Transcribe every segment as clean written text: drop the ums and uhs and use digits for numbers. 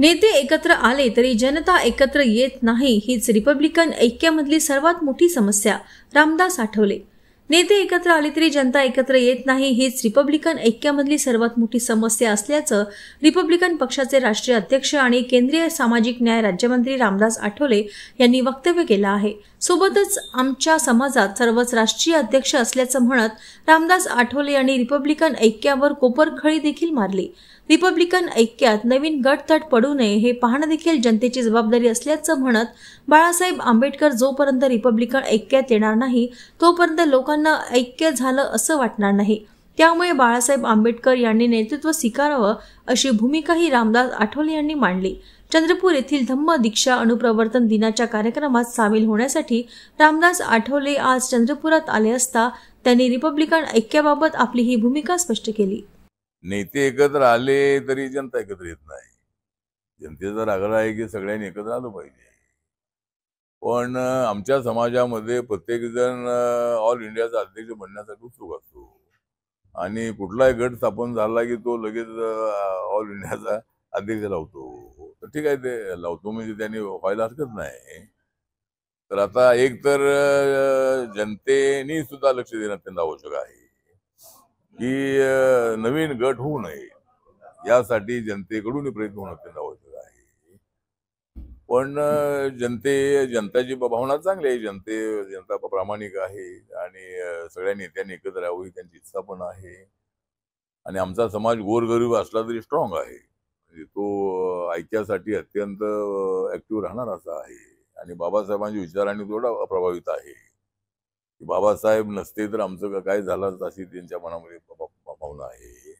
नेते एकत्र आले तरी जनता एकत्र येत नाही, हीच रिपब्लिकन ऐक्यामधली सर्वात मोठी समस्या. रामदास आठवले. नेते एकत्र आले तरी जनता एकत्र येत नाही, हीच रिपब्लिकन ऐक्यामधली सर्वात मोठी समस्या असल्याचं रिपब्लिकन पक्षाचे राष्ट्रीय अध्यक्ष आणि केंद्रीय सामाजिक न्याय राज्यमंत्री रामदास आठवले यांनी वक्तव्य केलं आहे. सोबतच आमच्या समाजात सर्वच राष्ट्रीय अध्यक्ष असल्याचं म्हणत रामदास आठवले यांनी रिपब्लिकन ऐक्यावर कोपरखळी देखील मारली. रिपब्लिकन ऐक्यात नवीन गटतट पडू नये हे पाहणं देखील जनतेची जबाबदारी असल्याचं म्हणत बाळासाहेब आंबेडकर जोपर्यंत रिपब्लिकन ऐक्यात येणार नाही तोपर्यंत लोकांना ऐक्य झालं असं वाटणार नाही. त्यामुळे बाळासाहेब आंबेडकर यांनी नेतृत्व स्वीकारावं अशी भूमिकाही रामदास आठवले यांनी मांडली. चंद्रपूर येथील धम्म दीक्षा अनुप्रवर्तन दिनाच्या कार्यक्रमात सामील होण्यासाठी रामदास आठवले आज चंद्रपुरात आले असता त्यांनी रिपब्लिकन ऐक्याबाबत आपली ही भूमिका स्पष्ट केली. नेते एकत्र आले तरी जनता एकत्र येत नाही. जनतेचा आग्रह आहे की सगळ्यांनी एकत्र आलं पाहिजे. पण आमच्या समाजामध्ये प्रत्येक जण ऑल इंडियाचा अध्यक्ष बनण्यासाठी उत्सुक असतो आणि कुठलाही गट स्थापन झाला की तो लगेच ऑल इंडियाचा अध्यक्ष लावतो. तर ठीक आहे, ते लावतो म्हणजे त्यांनी व्हायला हरकत नाही. तर आता एक तर जनतेने सुद्धा लक्ष देणं अत्यंत आवश्यक आहे की नवीन गट होऊ नये, यासाठी जनतेकडून प्रयत्न होणं अत्यंत आवश्यक आहे. पण जनताची भावना चांगली आहे. जनता प्रामाणिक आहे आणि सगळ्या नेत्यांनी एकत्र यावं ही त्यांची इच्छा पण आहे. आणि आमचा समाज गोरगरीब असला तरी स्ट्रॉंग आहे, म्हणजे तो ऐक्यासाठी अत्यंत ऍक्टिव्ह राहणार असा आहे. आणि बाबासाहेबांच्या विचारांनी थोडा प्रभावित आहे. बाबासाहेब नसते तर आमचं काय झालं अशी त्यांच्या मनामध्ये भावना आहे.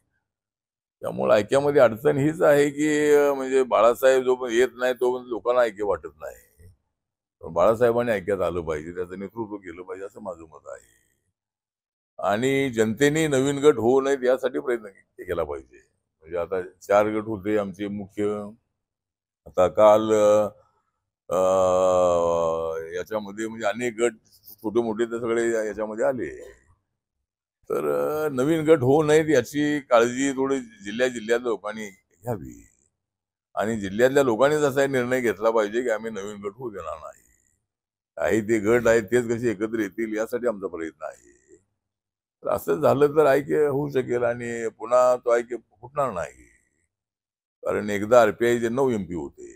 त्यामुळे ऐक्यामध्ये अडचण हीच आहे की म्हणजे बाळासाहेब जो येत नाही तो लोकांना ऐक्य वाटत नाही. बाळासाहेबांनी ऐक्यात आलं पाहिजे, त्याचं नेतृत्व केलं पाहिजे असं माझं मत आहे. आणि जनतेने नवीन गट होऊ नयेत यासाठी प्रयत्न केला पाहिजे. म्हणजे आता 4 गट होते आमचे मुख्य. आता काल याच्यामध्ये म्हणजे अनेक गट छोटे मोठे ते सगळे याच्यामध्ये आले. तर नवीन गट होऊ नयेत याची काळजी थोडी जिल्ह्यातल्या लोकांनी घ्यावी आणि जिल्ह्यातल्या लोकांनीच असा निर्णय घेतला पाहिजे की आम्ही नवीन गट होऊ देणार नाही. काही ते गट आहेत तेच कसे एकत्र येतील यासाठी आमचा प्रयत्न आहे. तर असं झालं तर ऐक्य होऊ शकेल आणि पुन्हा तो ऐक्य फुटणार नाही. कारण एकदा RPIचे 9 MP होते,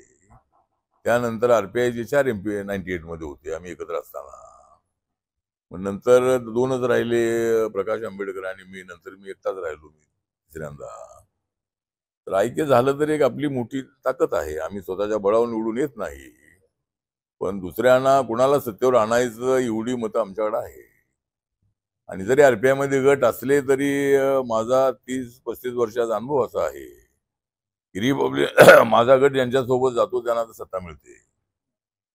त्यानंतर RPIचे 4 MP 98 मध्ये होते आम्ही एकत्र असताना. नंतर 2च राहिले, प्रकाश आंबेडकर आणि मी. नंतर मी एकटाच राहिलो तिसऱ्यांदा. तर ऐक्य झालं तर एक आपली मोठी ताकद आहे. आम्ही स्वतःच्या बळावर निवडून येत नाही, पण दुसऱ्यांना कुणाला सत्तेवर आणायचं एवढी मतं आमच्याकडे आहे. आणि जरी RPI मध्ये गट असले तरी माझा 30-35 वर्षाचा अनुभव असा आहे की माझा गट ज्यांच्यासोबत जातो त्यांना तर सत्ता मिळते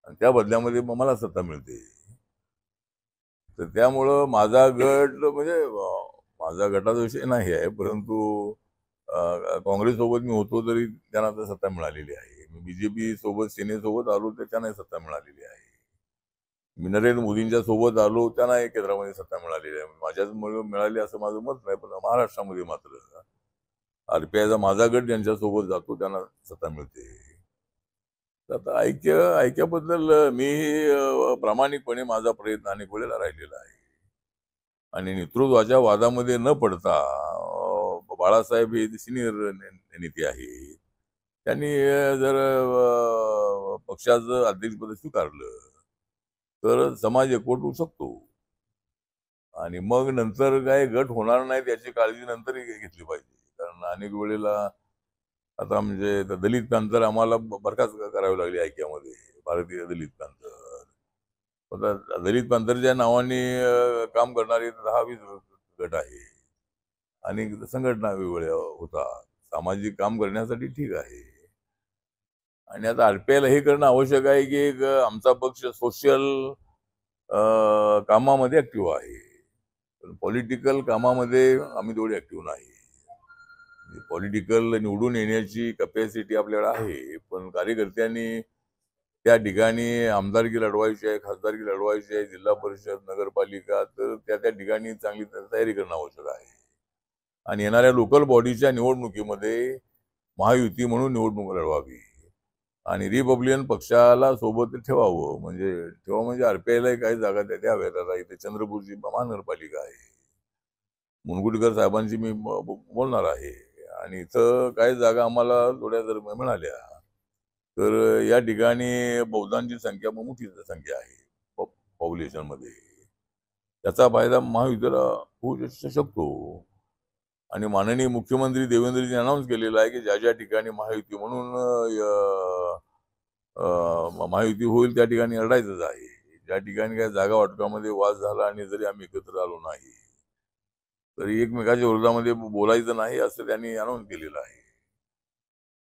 आणि त्या बदल्यामध्ये मला सत्ता मिळते. तर त्यामुळं माझा गट म्हणजे माझा गटाचा विषय नाही आहे, परंतु काँग्रेस सोबत मी होतो तरी त्यांना तर सत्ता मिळालेली आहे. मी BJP सोबत सेनेसोबत आलो तर त्यांनाही सत्ता मिळालेली आहे. मी नरेंद्र मोदींच्या सोबत आलो त्यांना केंद्रामध्ये सत्ता मिळालेली आहे. माझ्यामुळे मिळाली असं माझं मत नाही, पण महाराष्ट्रामध्ये मात्र RPIचा माझा गट ज्यांच्यासोबत जातो त्यांना सत्ता मिळते. आता ऐक्याबद्दल मी प्रामाणिकपणे माझा प्रयत्न अनेक वेळेला राहिलेला आहे. आणि नेतृत्वाच्या वादामध्ये न पडता बाळासाहेब हे सिनियर नेते आहे, त्यांनी जर पक्षाचं अध्यक्षपद स्वीकारलं तर समाज एकवट होऊ शकतो. आणि मग नंतर काय गट होणार नाही त्याची काळजी नंतर घेतली पाहिजे. कारण अनेक वेळेला आता म्हणजे दलित पॅंथर आम्हाला बरखास्त करावी लागली ऐक्यामध्ये, भारतीय दलित पॅंथर. आता दलित पॅंथरच्या नावाने काम करणारे 10-20 गट आहे आणि संघटना वेगवेगळ्या होतात. सामाजिक काम करण्यासाठी ठीक आहे. आणि आता RPIला हे करणं आवश्यक आहे की एक आमचा पक्ष सोशल कामामध्ये ऍक्टिव्ह आहे, पण पॉलिटिकल कामामध्ये आम्ही तेवढे ऍक्टिव्ह नाही. पॉलिटिकल निवडून येण्याची कॅपॅसिटी आपल्याला आहे, पण कार्यकर्त्यांनी त्या ठिकाणी आमदारकी लढवायची आहे, खासदारकी लढवायची आहे, जिल्हा परिषद, नगरपालिका, तर त्या ठिकाणी चांगली तयारी करणं आवश्यक आहे. आणि येणाऱ्या लोकल बॉडीच्या निवडणुकीमध्ये महायुती म्हणून निवडणूक लढवावी. आणि रिपब्लिकन पक्षाला सोबत ठेवावं, म्हणजे RPIला काही जागा द्याव्यात. आता इथे चंद्रपूरची महानगरपालिका आहे, मुनगुटीकर साहेबांची मी बोलणार आहे, आणि इथं काही जागा आम्हाला थोड्या जर मिळाल्या तर या ठिकाणी बौद्धांची संख्या मोठी संख्या आहे पॉप्युलेशन मध्ये. त्याचा फायदा महायुतीला होऊ शकतो. आणि माननीय मुख्यमंत्री देवेंद्रजींनी अनाऊन्स केलेला आहे की ज्या ज्या ठिकाणी महायुती म्हणून महायुती होईल त्या ठिकाणी लढायचंच आहे. ज्या ठिकाणी काही जागा वाटपामध्ये वाद झाला आणि जरी आम्ही एकत्र आलो नाही तरी एकमेकाच्या विरोधामध्ये बोलायचं नाही असं त्यांनी अनाऊन्स केलेलं आहे.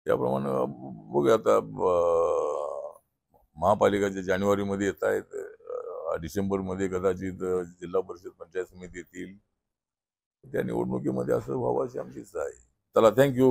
त्याप्रमाणे बघूया आता महापालिकाच्या जानेवारीमध्ये येत आहेत, डिसेंबरमध्ये कदाचित जिल्हा परिषद पंचायत समिती येतील. त्या निवडणुकीमध्ये असं व्हावं अशी आमची इच्छा आहे. चला, थँक्यू.